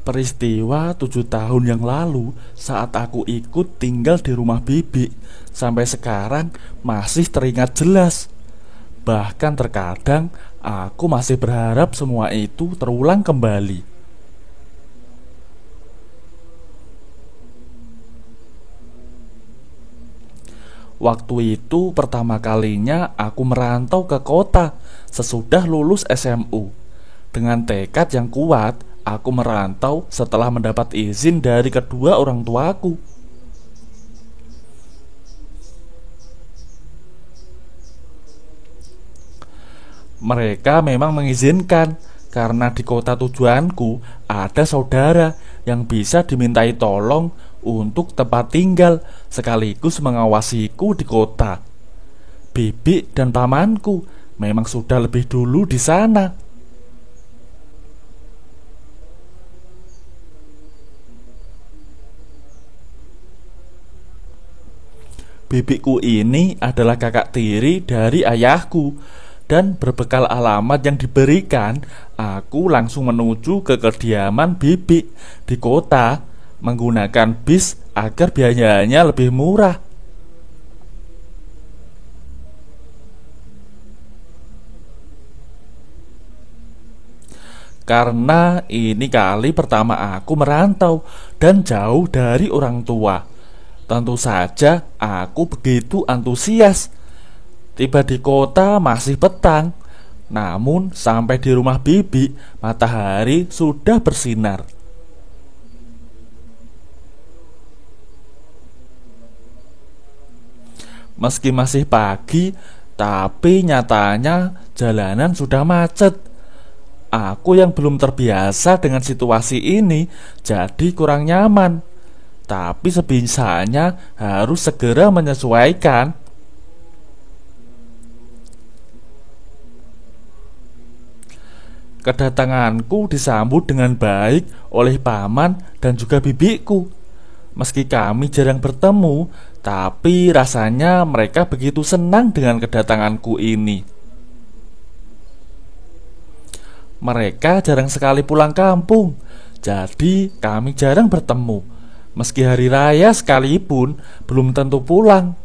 Peristiwa 7 tahun yang lalu saat aku ikut tinggal di rumah bibi sampai sekarang masih teringat jelas. Bahkan terkadang aku masih berharap semua itu terulang kembali. Waktu itu pertama kalinya aku merantau ke kota sesudah lulus SMU. Dengan tekad yang kuat, aku merantau setelah mendapat izin dari kedua orang tuaku. Mereka memang mengizinkan karena di kota tujuanku ada saudara yang bisa dimintai tolong untuk tempat tinggal sekaligus mengawasiku di kota. Bibi dan pamanku memang sudah lebih dulu di sana. Bibiku ini adalah kakak tiri dari ayahku, dan berbekal alamat yang diberikan, aku langsung menuju ke kediaman bibi di kota menggunakan bis agar biayanya lebih murah. Karena ini kali pertama aku merantau dan jauh dari orang tua, tentu saja aku begitu antusias. Tiba di kota masih petang, namun sampai di rumah bibi matahari sudah bersinar. Meski masih pagi, tapi nyatanya jalanan sudah macet. Aku yang belum terbiasa dengan situasi ini jadi kurang nyaman, tapi sebisanya harus segera menyesuaikan. Kedatanganku disambut dengan baik oleh paman dan juga bibiku. Meski kami jarang bertemu, tapi rasanya mereka begitu senang dengan kedatanganku ini. Mereka jarang sekali pulang kampung, jadi kami jarang bertemu. Meski hari raya sekalipun belum tentu pulang.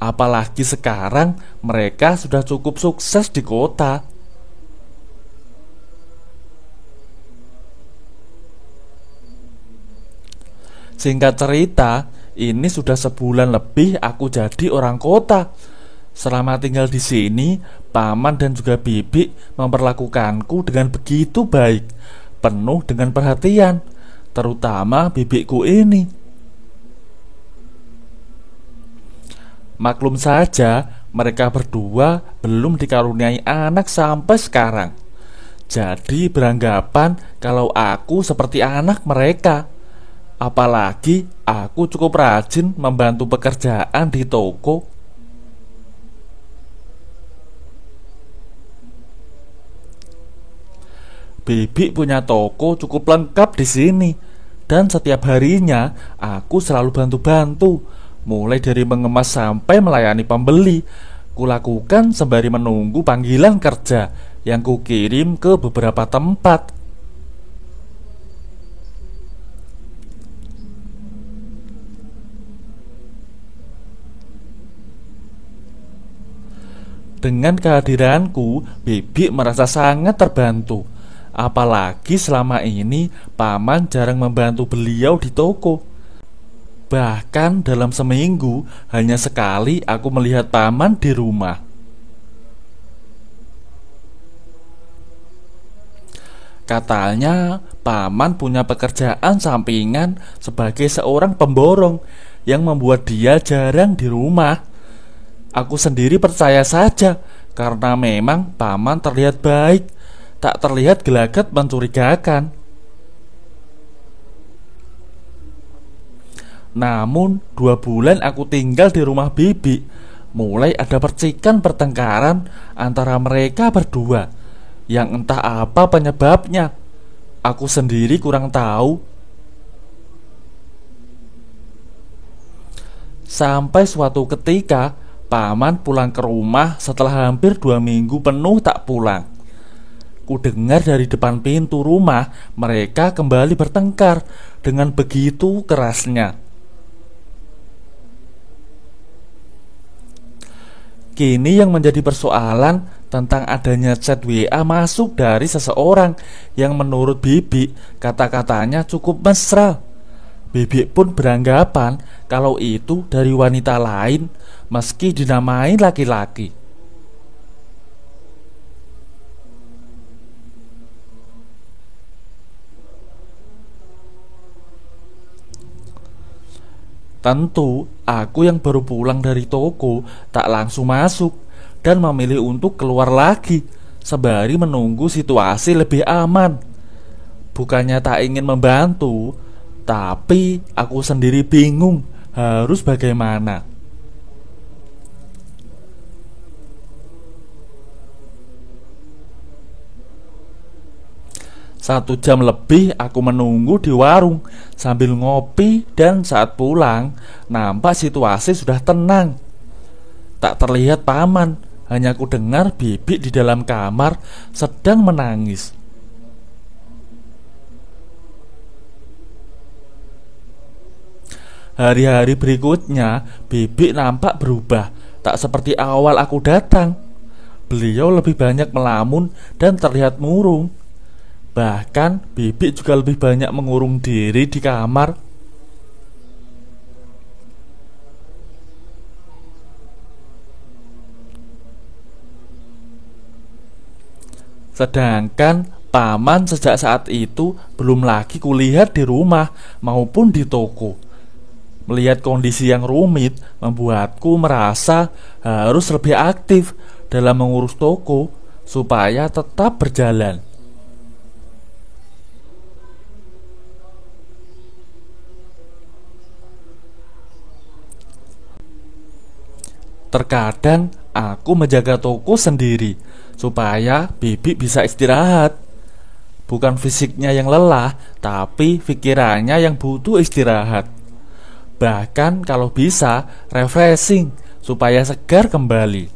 Apalagi sekarang mereka sudah cukup sukses di kota. Singkat cerita, ini sudah sebulan lebih aku jadi orang kota. Selama tinggal di sini, paman dan juga bibi memperlakukanku dengan begitu baik, penuh dengan perhatian, terutama bibiku ini. Maklum saja, mereka berdua belum dikaruniai anak sampai sekarang. Jadi beranggapan kalau aku seperti anak mereka. Apalagi aku cukup rajin membantu pekerjaan di toko. Bibi punya toko cukup lengkap di sini, dan setiap harinya aku selalu bantu-bantu, mulai dari mengemas sampai melayani pembeli. Kulakukan sembari menunggu panggilan kerja yang kukirim ke beberapa tempat. Dengan kehadiranku, Bibi merasa sangat terbantu. Apalagi selama ini paman jarang membantu beliau di toko. Bahkan dalam seminggu hanya sekali aku melihat paman di rumah. Katanya paman punya pekerjaan sampingan sebagai seorang pemborong yang membuat dia jarang di rumah. Aku sendiri percaya saja karena memang paman terlihat baik, tak terlihat gelagat mencurigakan. Namun 2 bulan aku tinggal di rumah bibi, mulai ada percikan pertengkaran antara mereka berdua, yang entah apa penyebabnya. Aku sendiri kurang tahu. Sampai suatu ketika paman pulang ke rumah setelah hampir 2 minggu penuh tak pulang. Ku dengar dari depan pintu rumah mereka kembali bertengkar dengan begitu kerasnya. Kini yang menjadi persoalan tentang adanya chat WA masuk dari seseorang yang menurut Bibi kata-katanya cukup mesra. Bibi pun beranggapan kalau itu dari wanita lain meski dinamai laki-laki. Tentu, aku yang baru pulang dari toko tak langsung masuk dan memilih untuk keluar lagi sembari menunggu situasi lebih aman. Bukannya tak ingin membantu, tapi aku sendiri bingung harus bagaimana. 1 jam lebih aku menunggu di warung sambil ngopi, dan saat pulang nampak situasi sudah tenang. Tak terlihat paman, hanya ku dengar Bibi di dalam kamar sedang menangis. Hari-hari berikutnya Bibi nampak berubah, tak seperti awal aku datang. Beliau lebih banyak melamun dan terlihat murung. Bahkan Bibi juga lebih banyak mengurung diri di kamar. Sedangkan paman sejak saat itu belum lagi kulihat di rumah maupun di toko. Melihat kondisi yang rumit membuatku merasa harus lebih aktif dalam mengurus toko supaya tetap berjalan. Terkadang aku menjaga toko sendiri supaya Bibi bisa istirahat. Bukan fisiknya yang lelah, tapi pikirannya yang butuh istirahat. Bahkan kalau bisa refreshing supaya segar kembali.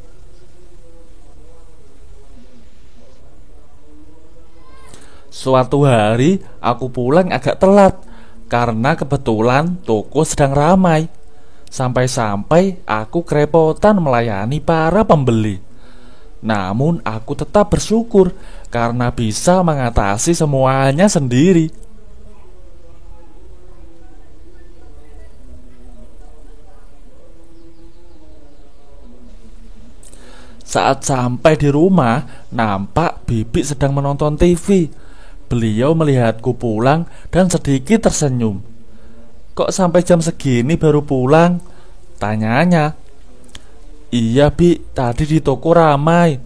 Suatu hari aku pulang agak telat karena kebetulan toko sedang ramai. Sampai-sampai aku kerepotan melayani para pembeli. Namun aku tetap bersyukur karena bisa mengatasi semuanya sendiri. Saat sampai di rumah, nampak Bibi sedang menonton TV. Beliau melihatku pulang dan sedikit tersenyum. "Kok sampai jam segini baru pulang?" tanyanya. "Iya Bi, tadi di toko ramai,"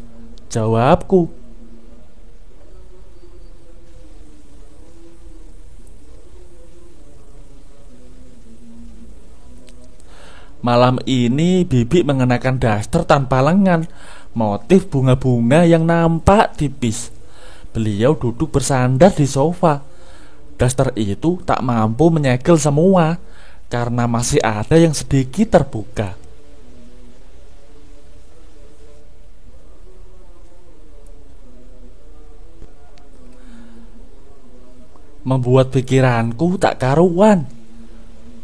jawabku. Malam ini Bibi mengenakan daster tanpa lengan, motif bunga-bunga yang nampak tipis. Beliau duduk bersandar di sofa. Daster itu tak mampu menyegel semua karena masih ada yang sedikit terbuka. Membuat pikiranku tak karuan.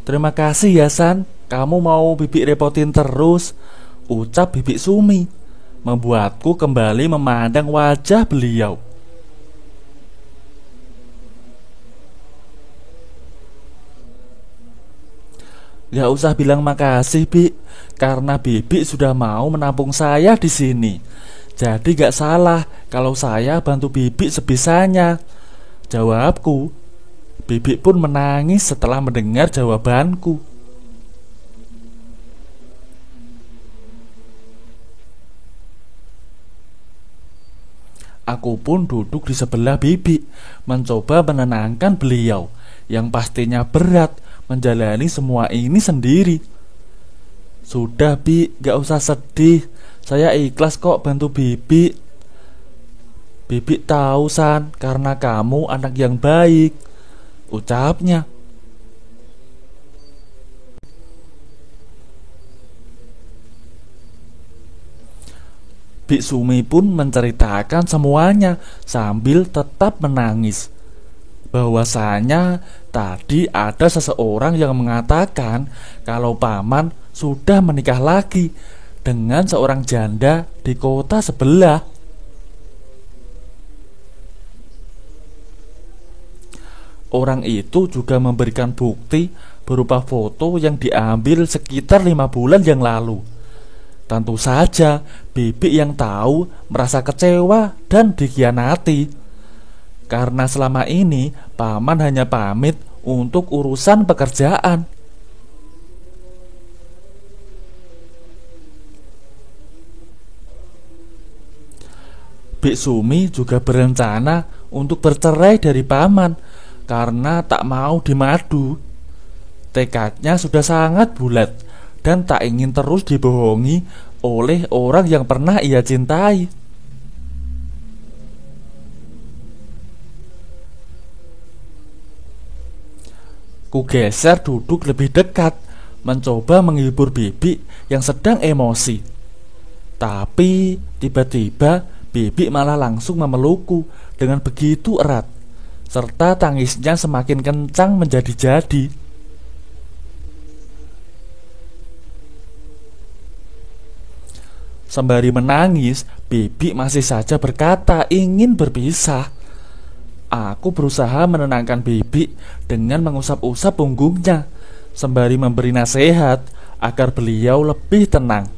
"Terima kasih ya San, kamu mau Bibi repotin terus," ucap Bibi Sumi, membuatku kembali memandang wajah beliau. "Gak usah bilang makasih Bi, karena Bibi sudah mau menampung saya di sini. Jadi gak salah kalau saya bantu Bibi sebisanya," jawabku. Bibi pun menangis setelah mendengar jawabanku. Aku pun duduk di sebelah Bibi, mencoba menenangkan beliau yang pastinya berat menjalani semua ini sendiri. "Sudah Bi, gak usah sedih. Saya ikhlas kok bantu Bibi. Bibi tahu San, karena kamu anak yang baik," ucapnya. Bik Sumi pun menceritakan semuanya sambil tetap menangis. Bahwasanya tadi ada seseorang yang mengatakan kalau paman sudah menikah lagi dengan seorang janda di kota sebelah. Orang itu juga memberikan bukti berupa foto yang diambil sekitar 5 bulan yang lalu. Tentu saja Bibi yang tahu merasa kecewa dan dikhianati, karena selama ini paman hanya pamit untuk urusan pekerjaan. Bik Sumi juga berencana untuk bercerai dari paman karena tak mau dimadu. Tekadnya sudah sangat bulat dan tak ingin terus dibohongi oleh orang yang pernah ia cintai. Ku geser duduk lebih dekat, mencoba menghibur Bibi yang sedang emosi. Tapi tiba-tiba Bibi malah langsung memelukku dengan begitu erat, serta tangisnya semakin kencang menjadi-jadi. Sembari menangis, Bibi masih saja berkata ingin berpisah. Aku berusaha menenangkan Bibi dengan mengusap-usap punggungnya, sembari memberi nasihat agar beliau lebih tenang.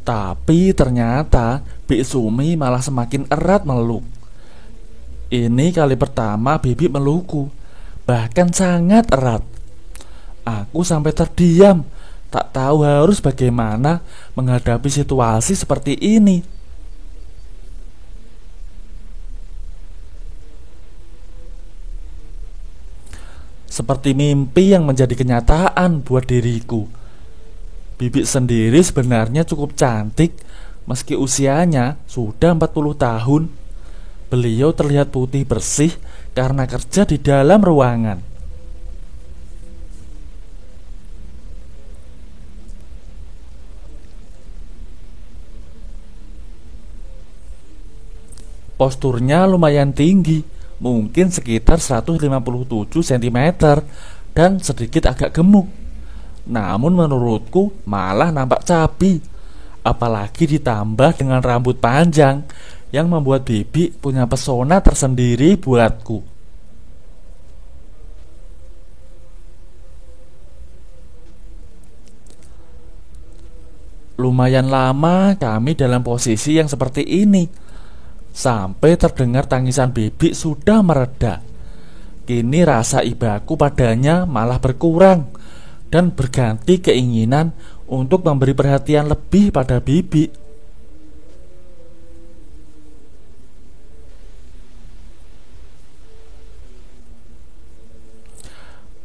Tapi ternyata Bik Sumi malah semakin erat meluk. Ini kali pertama Bibi melukku, bahkan sangat erat. Aku sampai terdiam, tak tahu harus bagaimana menghadapi situasi seperti ini. Seperti mimpi yang menjadi kenyataan buat diriku. Bibi sendiri sebenarnya cukup cantik, meski usianya sudah 40 tahun. Beliau terlihat putih bersih karena kerja di dalam ruangan. Posturnya lumayan tinggi, mungkin sekitar 157 cm dan sedikit agak gemuk. Namun menurutku malah nampak cabi, apalagi ditambah dengan rambut panjang yang membuat Bibi punya pesona tersendiri buatku. Lumayan lama kami dalam posisi yang seperti ini, sampai terdengar tangisan Bibi sudah mereda. Kini rasa ibaku padanya malah berkurang dan berganti keinginan untuk memberi perhatian lebih pada Bibi.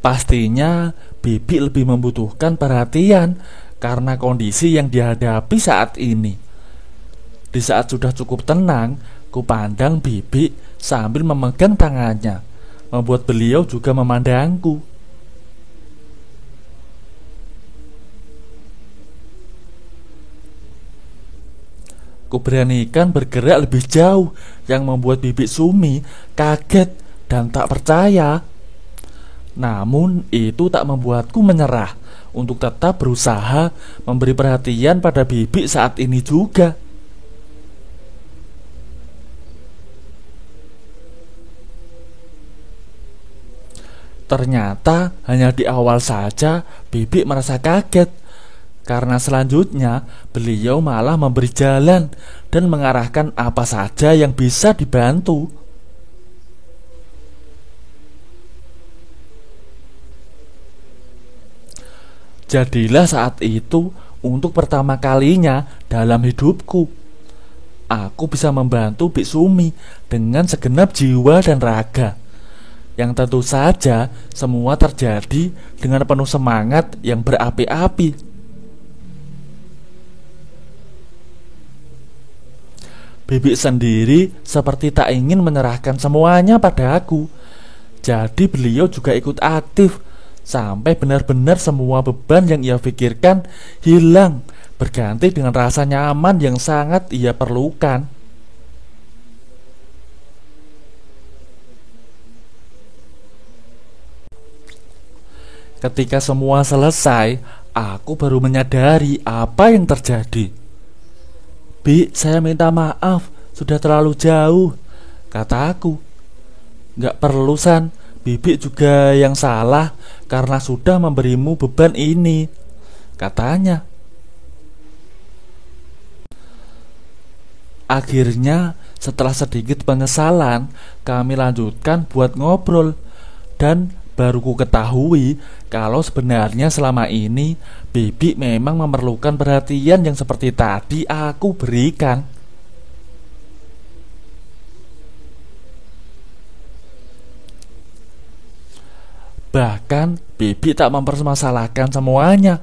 Pastinya Bibi lebih membutuhkan perhatian karena kondisi yang dihadapi saat ini. Di saat sudah cukup tenang, ku pandang Bibi sambil memegang tangannya, membuat beliau juga memandangku. Ku beranikan bergerak lebih jauh, yang membuat Bibi Sumi kaget dan tak percaya. Namun itu tak membuatku menyerah untuk tetap berusaha memberi perhatian pada Bibi saat ini juga. Ternyata hanya di awal saja Bibi merasa kaget, karena selanjutnya beliau malah memberi jalan dan mengarahkan apa saja yang bisa dibantu. Jadilah saat itu untuk pertama kalinya dalam hidupku aku bisa membantu Bik Sumi dengan segenap jiwa dan raga. Yang tentu saja semua terjadi dengan penuh semangat yang berapi-api. Bibi sendiri seperti tak ingin menyerahkan semuanya pada aku. Jadi beliau juga ikut aktif sampai benar-benar semua beban yang ia pikirkan hilang, berganti dengan rasa nyaman yang sangat ia perlukan. Ketika semua selesai, aku baru menyadari apa yang terjadi. "Bi, saya minta maaf, sudah terlalu jauh," kata aku. "Gak perlu, San, Bibi juga yang salah karena sudah memberimu beban ini," katanya. Akhirnya, setelah sedikit penyesalan, kami lanjutkan buat ngobrol. Dan baru ku ketahui kalau sebenarnya selama ini Bibi memang memerlukan perhatian yang seperti tadi aku berikan. Bahkan Bibi tak mempermasalahkan semuanya,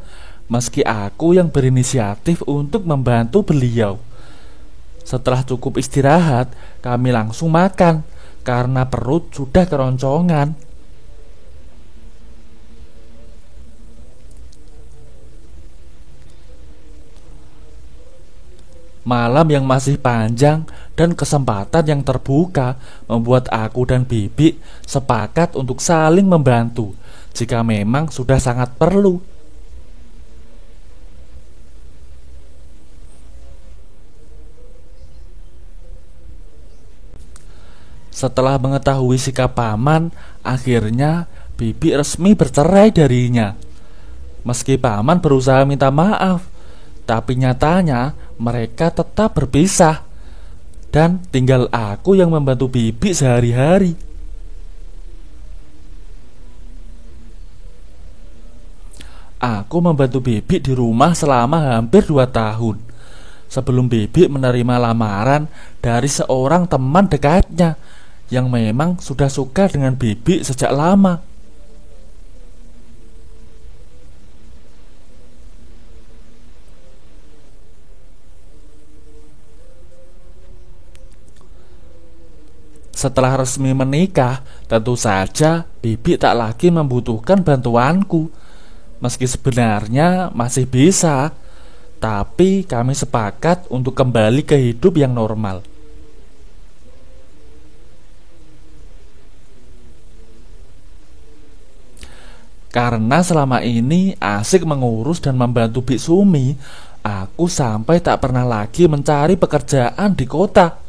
meski aku yang berinisiatif untuk membantu beliau. Setelah cukup istirahat, kami langsung makan karena perut sudah keroncongan. Malam yang masih panjang dan kesempatan yang terbuka membuat aku dan Bibi sepakat untuk saling membantu jika memang sudah sangat perlu. Setelah mengetahui sikap paman, akhirnya Bibi resmi bercerai darinya. Meski paman berusaha minta maaf, tapi nyatanya mereka tetap berpisah. Dan tinggal aku yang membantu Bibi sehari-hari. Aku membantu Bibi di rumah selama hampir 2 tahun sebelum Bibi menerima lamaran dari seorang teman dekatnya yang memang sudah suka dengan Bibi sejak lama. Setelah resmi menikah, tentu saja Bibi tak lagi membutuhkan bantuanku. Meski sebenarnya masih bisa, tapi kami sepakat untuk kembali ke hidup yang normal. Karena selama ini asik mengurus dan membantu Bik Sumi, aku sampai tak pernah lagi mencari pekerjaan di kota.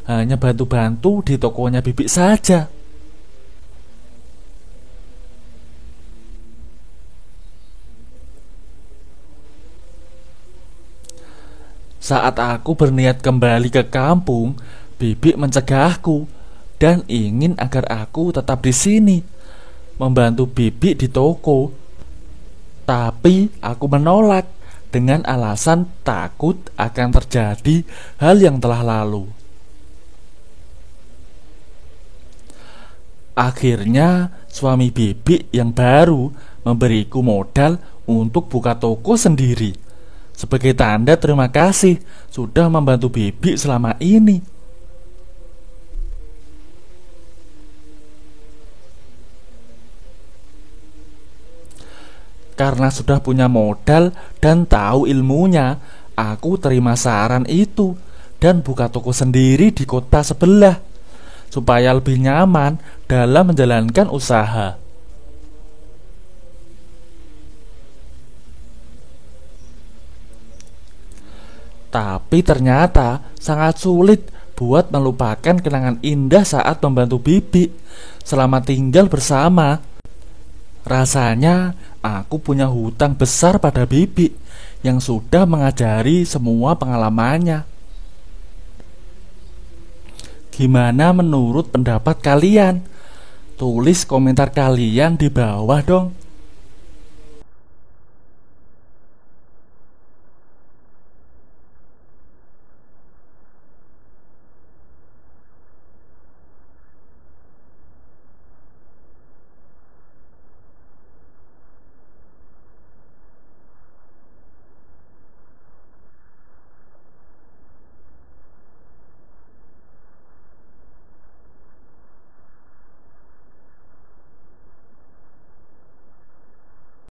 Hanya bantu-bantu di tokonya Bibi saja. Saat aku berniat kembali ke kampung, Bibi mencegahku dan ingin agar aku tetap di sini, membantu Bibi di toko. Tapi aku menolak dengan alasan takut akan terjadi hal yang telah lalu. Akhirnya suami Bibi yang baru memberiku modal untuk buka toko sendiri, sebagai tanda terima kasih sudah membantu Bibi selama ini. Karena sudah punya modal dan tahu ilmunya, aku terima saran itu dan buka toko sendiri di kota sebelah supaya lebih nyaman dalam menjalankan usaha. Tapi ternyata sangat sulit buat melupakan kenangan indah saat membantu Bibi selama tinggal bersama. Rasanya aku punya hutang besar pada Bibi yang sudah mengajari semua pengalamannya. Gimana menurut pendapat kalian? Tulis komentar kalian di bawah dong.